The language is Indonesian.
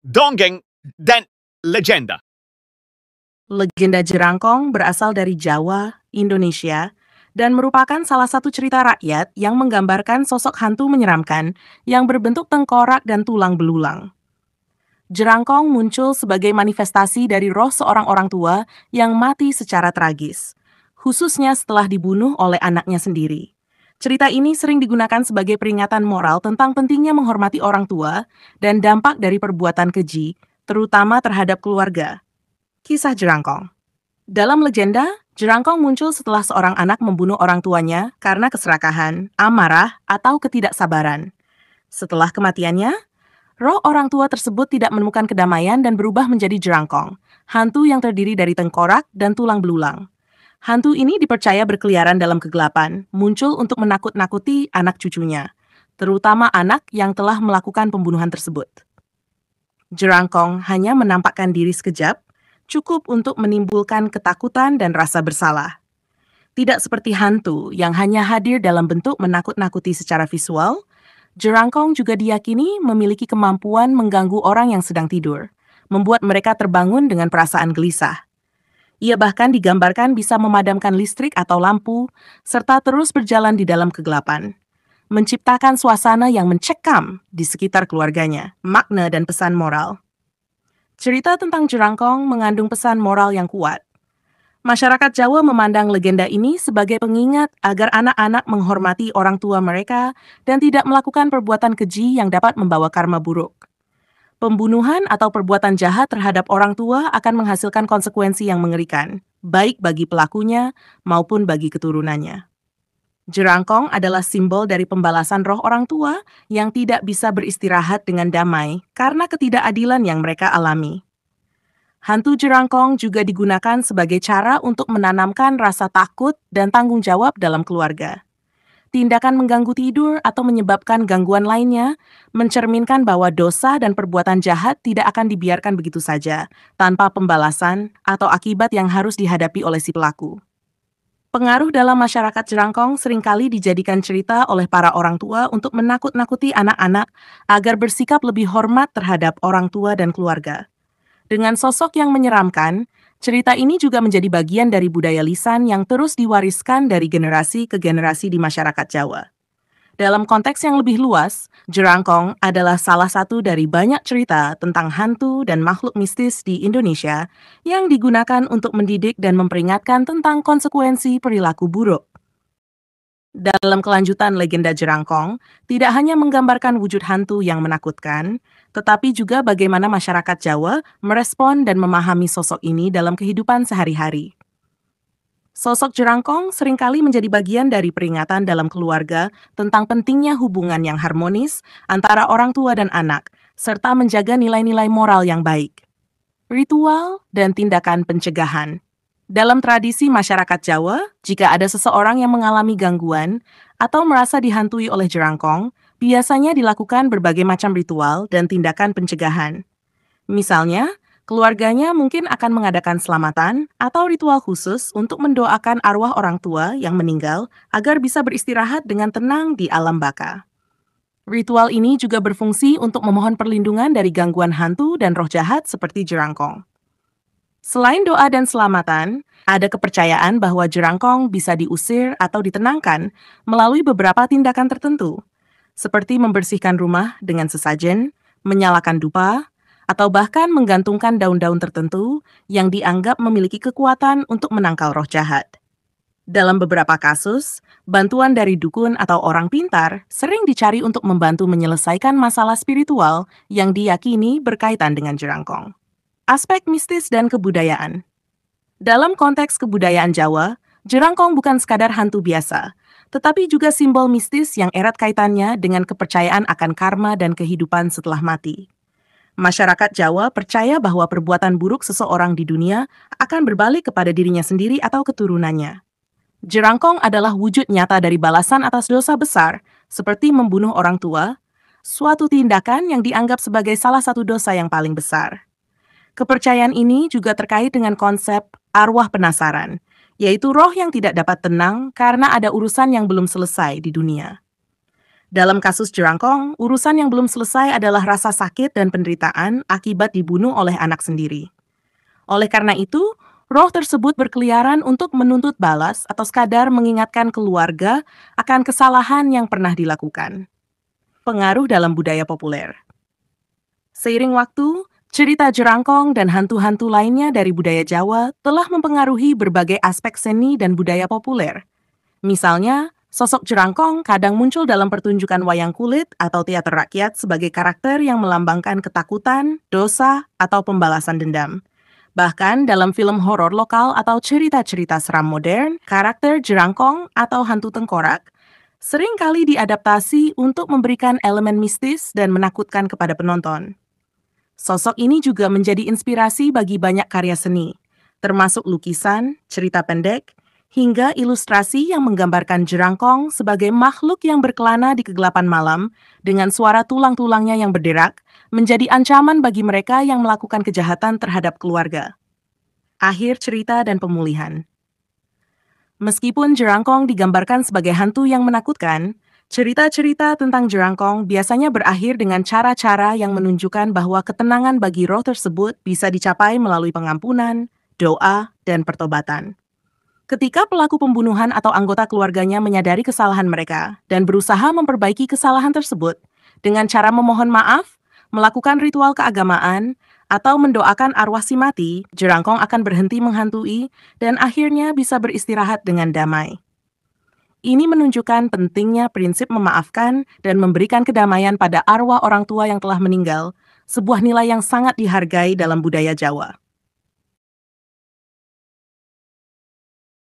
dongeng, dan legenda. Legenda Jerangkong berasal dari Jawa, Indonesia, dan merupakan salah satu cerita rakyat yang menggambarkan sosok hantu menyeramkan yang berbentuk tengkorak dan tulang belulang. Jerangkong muncul sebagai manifestasi dari roh seorang orang tua yang mati secara tragis, khususnya setelah dibunuh oleh anaknya sendiri. Cerita ini sering digunakan sebagai peringatan moral tentang pentingnya menghormati orang tua dan dampak dari perbuatan keji, terutama terhadap keluarga. Kisah Jerangkong. Dalam legenda, Jerangkong muncul setelah seorang anak membunuh orang tuanya karena keserakahan, amarah, atau ketidaksabaran. Setelah kematiannya, roh orang tua tersebut tidak menemukan kedamaian dan berubah menjadi Jerangkong, hantu yang terdiri dari tengkorak dan tulang belulang. Hantu ini dipercaya berkeliaran dalam kegelapan, muncul untuk menakut-nakuti anak cucunya, terutama anak yang telah melakukan pembunuhan tersebut. Jerangkong hanya menampakkan diri sekejap, cukup untuk menimbulkan ketakutan dan rasa bersalah. Tidak seperti hantu yang hanya hadir dalam bentuk menakut-nakuti secara visual, Jerangkong juga diyakini memiliki kemampuan mengganggu orang yang sedang tidur, membuat mereka terbangun dengan perasaan gelisah. Ia bahkan digambarkan bisa memadamkan listrik atau lampu, serta terus berjalan di dalam kegelapan, menciptakan suasana yang mencekam di sekitar keluarganya, makna dan pesan moral. Cerita tentang Jerangkong mengandung pesan moral yang kuat. Masyarakat Jawa memandang legenda ini sebagai pengingat agar anak-anak menghormati orang tua mereka dan tidak melakukan perbuatan keji yang dapat membawa karma buruk. Pembunuhan atau perbuatan jahat terhadap orang tua akan menghasilkan konsekuensi yang mengerikan, baik bagi pelakunya maupun bagi keturunannya. Jerangkong adalah simbol dari pembalasan roh orang tua yang tidak bisa beristirahat dengan damai karena ketidakadilan yang mereka alami. Hantu Jerangkong juga digunakan sebagai cara untuk menanamkan rasa takut dan tanggung jawab dalam keluarga. Tindakan mengganggu tidur atau menyebabkan gangguan lainnya mencerminkan bahwa dosa dan perbuatan jahat tidak akan dibiarkan begitu saja, tanpa pembalasan atau akibat yang harus dihadapi oleh si pelaku. Pengaruh dalam masyarakat Jerangkong seringkali dijadikan cerita oleh para orang tua untuk menakut-nakuti anak-anak agar bersikap lebih hormat terhadap orang tua dan keluarga. Dengan sosok yang menyeramkan, cerita ini juga menjadi bagian dari budaya lisan yang terus diwariskan dari generasi ke generasi di masyarakat Jawa. Dalam konteks yang lebih luas, Jerangkong adalah salah satu dari banyak cerita tentang hantu dan makhluk mistis di Indonesia yang digunakan untuk mendidik dan memperingatkan tentang konsekuensi perilaku buruk. Dalam kelanjutan legenda Jerangkong, tidak hanya menggambarkan wujud hantu yang menakutkan, tetapi juga bagaimana masyarakat Jawa merespon dan memahami sosok ini dalam kehidupan sehari-hari. Sosok Jerangkong seringkali menjadi bagian dari peringatan dalam keluarga tentang pentingnya hubungan yang harmonis antara orang tua dan anak, serta menjaga nilai-nilai moral yang baik. Ritual dan tindakan pencegahan. Dalam tradisi masyarakat Jawa, jika ada seseorang yang mengalami gangguan atau merasa dihantui oleh Jerangkong, biasanya dilakukan berbagai macam ritual dan tindakan pencegahan. Misalnya, keluarganya mungkin akan mengadakan selamatan atau ritual khusus untuk mendoakan arwah orang tua yang meninggal agar bisa beristirahat dengan tenang di alam baka. Ritual ini juga berfungsi untuk memohon perlindungan dari gangguan hantu dan roh jahat seperti Jerangkong. Selain doa dan selamatan, ada kepercayaan bahwa Jerangkong bisa diusir atau ditenangkan melalui beberapa tindakan tertentu, seperti membersihkan rumah dengan sesajen, menyalakan dupa, atau bahkan menggantungkan daun-daun tertentu yang dianggap memiliki kekuatan untuk menangkal roh jahat. Dalam beberapa kasus, bantuan dari dukun atau orang pintar sering dicari untuk membantu menyelesaikan masalah spiritual yang diyakini berkaitan dengan Jerangkong. Aspek mistis dan kebudayaan. Dalam konteks kebudayaan Jawa, Jerangkong bukan sekadar hantu biasa, tetapi juga simbol mistis yang erat kaitannya dengan kepercayaan akan karma dan kehidupan setelah mati. Masyarakat Jawa percaya bahwa perbuatan buruk seseorang di dunia akan berbalik kepada dirinya sendiri atau keturunannya. Jerangkong adalah wujud nyata dari balasan atas dosa besar, seperti membunuh orang tua, suatu tindakan yang dianggap sebagai salah satu dosa yang paling besar. Kepercayaan ini juga terkait dengan konsep arwah penasaran, yaitu roh yang tidak dapat tenang karena ada urusan yang belum selesai di dunia. Dalam kasus Jerangkong, urusan yang belum selesai adalah rasa sakit dan penderitaan akibat dibunuh oleh anak sendiri. Oleh karena itu, roh tersebut berkeliaran untuk menuntut balas atau sekadar mengingatkan keluarga akan kesalahan yang pernah dilakukan. Pengaruh dalam budaya populer. Seiring waktu, cerita Jerangkong dan hantu-hantu lainnya dari budaya Jawa telah mempengaruhi berbagai aspek seni dan budaya populer. Misalnya, sosok Jerangkong kadang muncul dalam pertunjukan wayang kulit atau teater rakyat sebagai karakter yang melambangkan ketakutan, dosa, atau pembalasan dendam. Bahkan dalam film horor lokal atau cerita-cerita seram modern, karakter Jerangkong atau hantu tengkorak seringkali diadaptasi untuk memberikan elemen mistis dan menakutkan kepada penonton. Sosok ini juga menjadi inspirasi bagi banyak karya seni, termasuk lukisan, cerita pendek, hingga ilustrasi yang menggambarkan Jerangkong sebagai makhluk yang berkelana di kegelapan malam dengan suara tulang-tulangnya yang berderak, menjadi ancaman bagi mereka yang melakukan kejahatan terhadap keluarga. Akhir cerita dan pemulihan. Meskipun Jerangkong digambarkan sebagai hantu yang menakutkan, cerita-cerita tentang Jerangkong biasanya berakhir dengan cara-cara yang menunjukkan bahwa ketenangan bagi roh tersebut bisa dicapai melalui pengampunan, doa, dan pertobatan. Ketika pelaku pembunuhan atau anggota keluarganya menyadari kesalahan mereka dan berusaha memperbaiki kesalahan tersebut dengan cara memohon maaf, melakukan ritual keagamaan, atau mendoakan arwah si mati, Jerangkong akan berhenti menghantui dan akhirnya bisa beristirahat dengan damai. Ini menunjukkan pentingnya prinsip memaafkan dan memberikan kedamaian pada arwah orang tua yang telah meninggal, sebuah nilai yang sangat dihargai dalam budaya Jawa.